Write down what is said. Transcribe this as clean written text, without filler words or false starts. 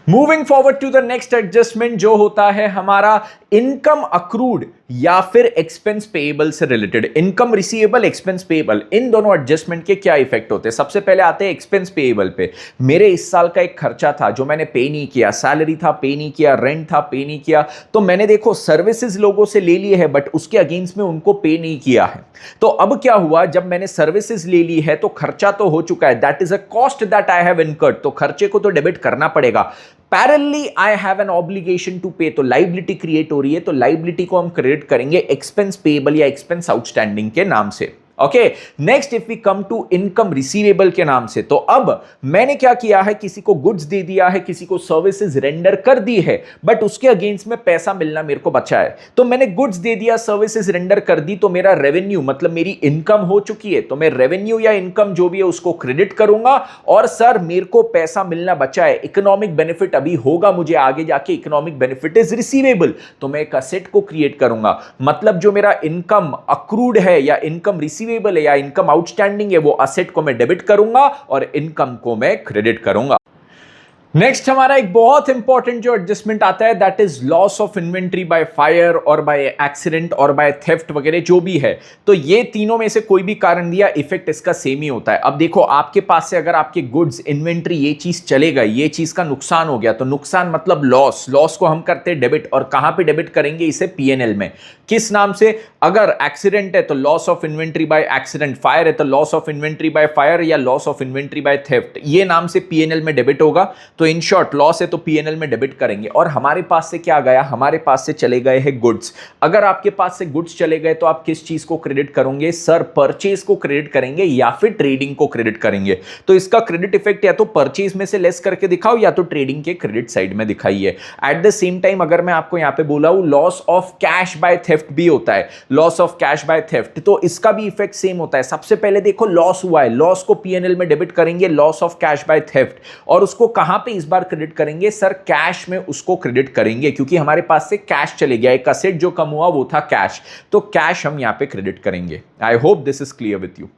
Moving forward to the next adjustment जो होता है हमारा इनकम अक्रूड या फिर एक्सपेंस पेएबल से related. Income receivable, expense payable, इन दोनों एडजस्टमेंट के क्या इफेक्ट होते हैं। सबसे पहले आते हैं एक्सपेंस पेएबल पे। मेरे इस साल का एक खर्चा था जो मैंने पे नहीं किया, सैलरी था पे नहीं किया, रेंट था पे नहीं किया, तो मैंने देखो सर्विसेज लोगों से ले ली है बट उसके अगेंस्ट में उनको पे नहीं किया है। तो अब क्या हुआ, जब मैंने सर्विसेज ले ली है तो खर्चा तो हो चुका है, that is a cost that I have incurred, तो खर्चे को तो डेबिट करना पड़ेगा। Parallelly I have an obligation to pay, तो लाइबिलिटी क्रिएट हो रही है, तो लाइबिलिटी को हम क्रेडिट करेंगे एक्सपेंस पेएबल या एक्सपेंस आउटस्टैंडिंग के नाम से। Okay, next if we come to income receivable के नाम से, तो अब मैंने क्या किया है, किसी को गुड्स दे दिया है, किसी को सर्विसेज रेंडर कर दी है बट उसके अगेंस्ट में पैसा मिलना मेरे को बचा है। तो मैंने गुड्स दे दिया, सर्विसेज रेंडर कर दी, तो मेरा रेवेन्यू मतलब मेरी इनकम हो चुकी है, तो मैं रेवेन्यू या इनकम जो भी है उसको क्रेडिट करूंगा। और सर मेरे को पैसा मिलना बचा है, इकोनॉमिक बेनिफिट अभी होगा मुझे आगे जाके, इकोनॉमिक बेनिफिट इज रिसीवेबल, तो मैं एक असेट को क्रिएट करूंगा। मतलब जो मेरा इनकम अक्रूड है या इनकम रिसीवेबल है या इनकम आउटस्टैंडिंग है, वो असेट को मैं डेबिट करूंगा और इनकम को मैं क्रेडिट करूंगा। नेक्स्ट हमारा एक बहुत इंपॉर्टेंट जो एडजस्टमेंट आता है that is loss of inventory by fire और बाय एक्सीडेंट और बाय थेफ्ट वगैरह जो भी है। तो ये तीनों में से कोई भी कारण दिया, इफेक्ट इसका सेम ही होता है। अब देखो आपके पास से अगर आपके गुड्स इन्वेंट्री ये चीज चले गई, ये चीज का नुकसान हो गया, तो नुकसान मतलब लॉस, लॉस को हम करते हैं डेबिट, और कहां पे डेबिट करेंगे इसे, पीएनएल में। किस नाम से, अगर एक्सीडेंट है तो loss of inventory by accident, fire है तो loss of inventory by fire या loss of inventory by theft, ये नाम से पीएनएल में डेबिट होगा। तो इन शॉर्ट लॉस है तो पीएनएल में डेबिट करेंगे। और हमारे पास से क्या गया, हमारे पास से चले गए हैं गुड्स। अगर आपके पास से गुड्स चले गए तो आप किस चीज को क्रेडिट करोगे, सर परचेज को क्रेडिट करेंगे या फिर ट्रेडिंग को क्रेडिट करेंगे। तो इसका क्रेडिट इफेक्ट या तो परचेज में से लेस करके दिखाओ या तो ट्रेडिंग के क्रेडिट साइड में दिखाइए। एट द सेम टाइम अगर मैं आपको यहां पे बोला हूं loss of cash by theft भी होता है, loss of cash by theft, तो इसका भी इफेक्ट सेम होता है। सबसे पहले देखो लॉस हुआ है, लॉस को पीएनएल में डेबिट करेंगे, loss of cash by theft, और उसको कहां पे इस बार क्रेडिट करेंगे, सर कैश में उसको क्रेडिट करेंगे, क्योंकि हमारे पास से कैश चले गया, एक असेट जो कम हुआ वो था कैश, तो कैश हम यहां पे क्रेडिट करेंगे। I hope this is clear with you.